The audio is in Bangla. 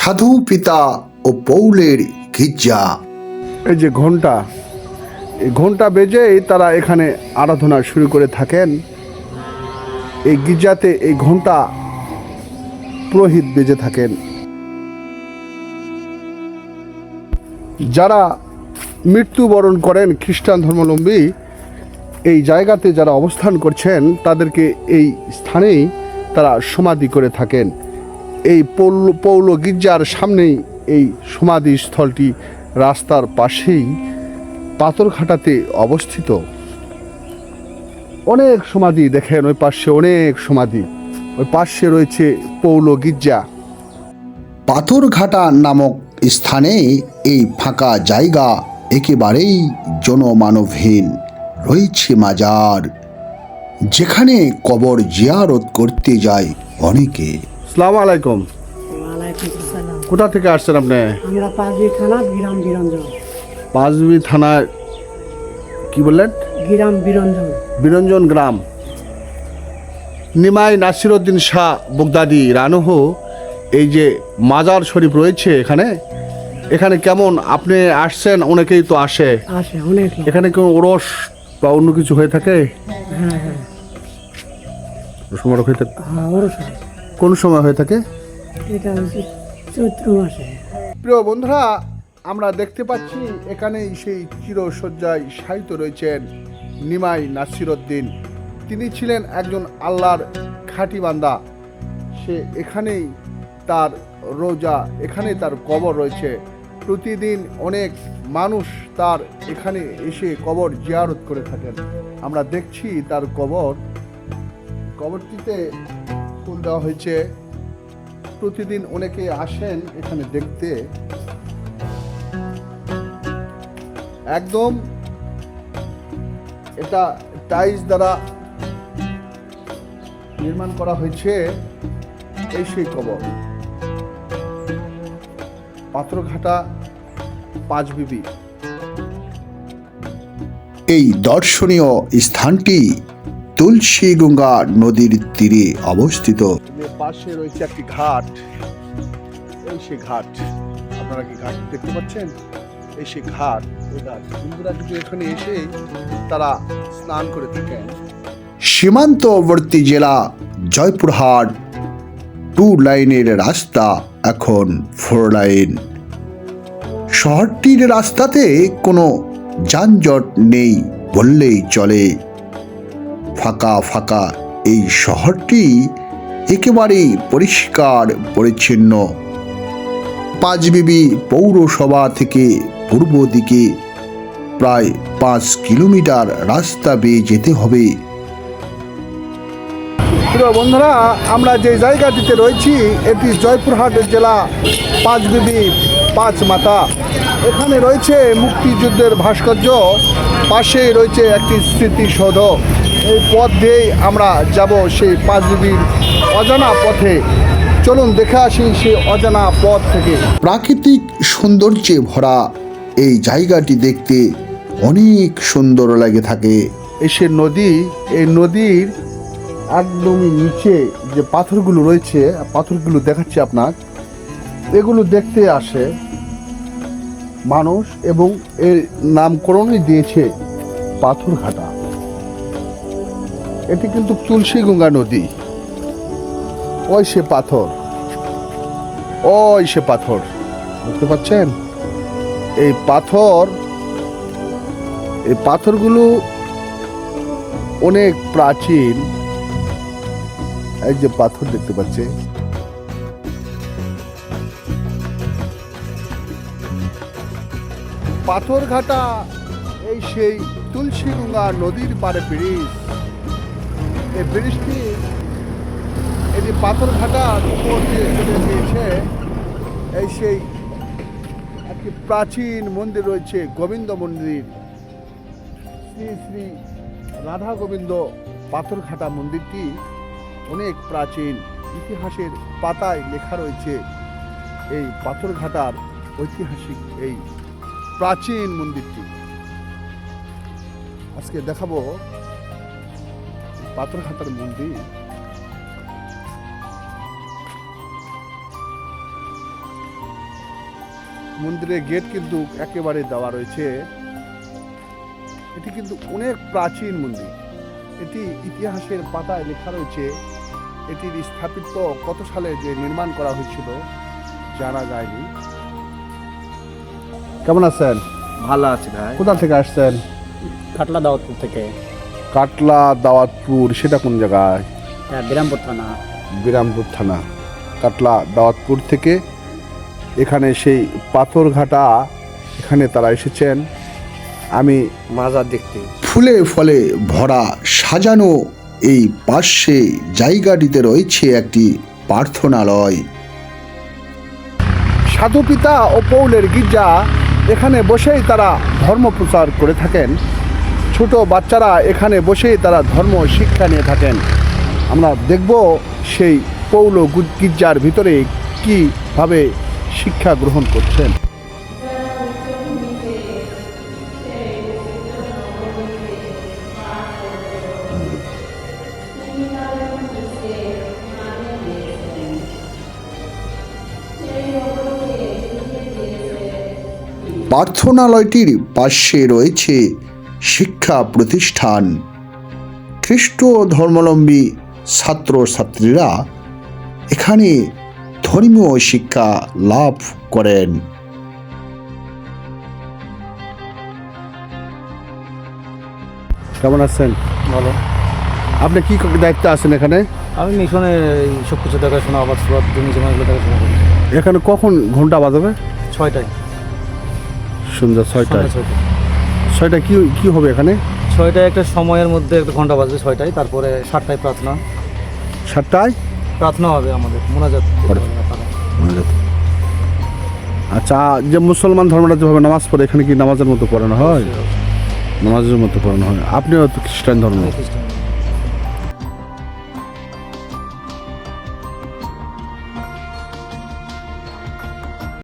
সাধু পিতা ও পৌলের গির্জা। এই যে ঘন্টা, এই ঘন্টা বেজেই তারা এখানে আরাধনা শুরু করে থাকেন। এই গির্জাতে এই ঘন্টা পুরোহিত বেজে থাকেন। যারা মৃত্যুবরণ করেন খ্রিস্টান ধর্মাবলম্বী, এই জায়গাতে যারা অবস্থান করছেন তাদেরকে এই স্থানেই তারা সমাধি করে থাকেন। এই পৌল গির্জার সামনেই এই সমাধিস্থলটি, রাস্তার পাশেই পাথরঘাটাতে অবস্থিত। অনেক সমাধি দেখেন, ওই পাশে অনেক সমাধি, ওই পাশে রয়েছে পৌল গির্জা। পাথরঘাটা নামক স্থানে এই ফাঁকা জায়গা একেবারেই জনমানবহীন। রয়েছে মাজার, যেখানে কবর জিয়ারত করতে যায় অনেকে। আসসালামু আলাইকুম। ওয়ালাইকুম আসসালাম। কোথা থেকে আসছেন আপনি? আমরা পাঁচবি থানা গ্রাম বিরঞ্জন। পাঁচবি থানায় কি বললেন? গ্রাম বিরঞ্জন। বিরঞ্জন গ্রাম। নিমাই নাসিরউদ্দিন শাহ বগদাদি রানুহ, এই যে মাজার শরীফ রয়েছে এখানে, এখানে কেমন আপনি আসছেন? অনেকেই তো আসে। আসে অনেক লোক। এখানে কেউ ওরস বা অন্য কিছু হয়ে থাকে? হ্যাঁ হ্যাঁ সময় হয়ে থাকে? হ্যাঁ ওরস হয়। কোন সময় হয়ে থাকে? এটা হচ্ছে চৈত্র মাসে। প্রিয় বন্ধুরা, আমরা দেখতে পাচ্ছি এখানেই সেই চিরশয্যায় শায়িত রয়েছেন নিমাই নাসিরউদ্দিন। তিনি ছিলেন একজন আল্লাহর খাঁটি বান্দা। সে এখানেই তার রোজা, এখানে তার কবর রয়েছে। প্রতিদিন অনেক মানুষ তার এখানে এসে কবর জিয়ারত করে থাকেন। আমরা দেখছি তার কবরটিতে ফুল দেওয়া হয়েছে। প্রতিদিন অনেকে আসেন এখানে দেখতে। একদম এটা টাইলস দ্বারা নির্মাণ করা হয়েছে। এই সেই কবর, পাথরঘাটা পাঁচবিবি। এই দর্শনীয় স্থানটি তুলসীগঙ্গা নদীর তীরে অবস্থিত। পাশে রয়েছে একটি ঘাট। এই সেই ঘাট, আপনারা কি ঘাট দেখতে পাচ্ছেন? এই সেই ঘাট, এই ঘাট হিন্দুরা কিন্তু এখানে এসে তারা স্নান করে থাকেন। সীমান্তবর্তী জেলা জয়পুরহাট 2 লাইনের রাস্তা এখন 4 লাইন। শহরটির রাস্তাতে কোনো যানজট নেই বললেই চলে। ফাঁকা ফাঁকা এই শহরটি একেবারেই পরিষ্কার পরিচ্ছন্ন। পাঁচবিবি পৌরসভা থেকে পূর্ব দিকে প্রায় 5 কিলোমিটার রাস্তা বেয়ে যেতে হবে। প্রিয় বন্ধুরা, আমরা যে জায়গাটিতে রয়েছি এটি জয়পুরহাট জেলা পাঁচবিবি পাঁচ মাতা। এখানে রয়েছে মুক্তিযুদ্ধের ভাস্কর্য, পাশেই রয়েছে একটি স্মৃতিসৌধ। এই পথ দিয়েই আমরা যাব সেই পাঁচবিবির অজানা পথে। চলুন দেখে আসি সেই অজানা পথ থেকে। প্রাকৃতিক সৌন্দর্যে ভরা এই জায়গাটি দেখতে অনেক সুন্দর লাগে থাকে। এসে নদী, এই নদীর একদমই নিচে যে পাথরগুলো রয়েছে, পাথরগুলো দেখাচ্ছি আপনার, এগুলো দেখতে আসে মানুষ এবং এর নামকরণই দিয়েছে পাথরঘাটা। এটি কিন্তু তুলসীগঙ্গা নদী। ওই সে পাথর, ওই সে পাথর দেখতে পাচ্ছেন? এই পাথরগুলো অনেক প্রাচীন। এই যে পাথর দেখতে পাচ্ছেন, পাথরঘাটা এই সেই তুলসীগঙ্গা নদীর পাড়ে ব্রিজ। এই ব্রিজটি এই যে পাথরঘাটার উপর দিয়ে চলে গিয়েছে। এই সেই একটি প্রাচীন মন্দির রয়েছে, গোবিন্দ মন্দির। শ্রী শ্রী রাধা গোবিন্দ পাথরঘাটা মন্দিরটি অনেক প্রাচীন। ইতিহাসের পাতায় লেখা রয়েছে এই পাথরঘাটার ঐতিহাসিক এই প্রাচীন মন্দিরটি। আজকে দেখাবো পাথরঘাটার মন্দির। মন্দিরের গেট কিন্তু একেবারে দেওয়া রয়েছে। এটি কিন্তু অনেক প্রাচীন মন্দির। এটি ইতিহাসের পাতায় লেখা রয়েছে। এটির স্থাপিত কত সালে যে নির্মাণ করা হয়েছিল জানা যায়নি। কেমন আছেন? ভালো আছে ভাই। কোথা থেকে আসছেন? কাটলা দাওয়াতপুর থেকে। কাটলা দাওয়াতপুর, সেটা কোন জায়গায়? বিরামপুর থানা। বিরামপুর থানা। কাটলা দাওয়াতপুর থেকে এখানে সেই পাথরঘাটা, এখানে তারা এসেছেন। আমি মাজার দেখতে। ফুলে ফলে ভরা সাজানো এই পার্শ্বে জায়গাটিতে রয়েছে একটি প্রার্থনালয়। সাধু পিতা ও পৌলের গির্জা, এখানে বসেই তারা ধর্ম প্রচার করে থাকেন। ছোট বাচ্চারা এখানে বসেই তারা ধর্ম শিক্ষা নিয়ে থাকেন। আমরা দেখব সেই পৌল গির্জার ভিতরে কীভাবে শিক্ষা গ্রহণ করছেন। প্রার্থনালয়টির পাশে রয়েছে শিক্ষা প্রতিষ্ঠান। খ্রিস্ট ধর্মাবলম্বী ছাত্রছাত্রীরা এখানে ধর্মীয় শিক্ষা লাভ করেন। কেমন আছেন? ভালো। আপনি কি দায়িত্বে আছেন এখানে? আমি মিশনে সব কিছু দেখাশোনা, আবার সুরাত জমি জমাগুলো দেখাশোনা করি। এখানে কখন ঘন্টা বাজাবে? 6টায়। সন্ধ্যা 6টায়। সন্ধ্যা 6টায়। 6টায় কি কি হবে এখানে? 6টায় একটা সময়ের মধ্যে একটা ঘন্টা বাজবে 6টায়, তারপরে 7টায় প্রার্থনা। 7টায় প্রার্থনা হবে আমাদের মোনাজাত। আচ্ছা, যে মুসলমান ধর্মটা যেভাবে নামাজ পড়ে, এখানে কি নামাজের মতো পড়ানো হয়? নামাজের মতো পড়ানো হয়। আপনিও তো খ্রিস্টান ধর্ম। খ্রিস্টান।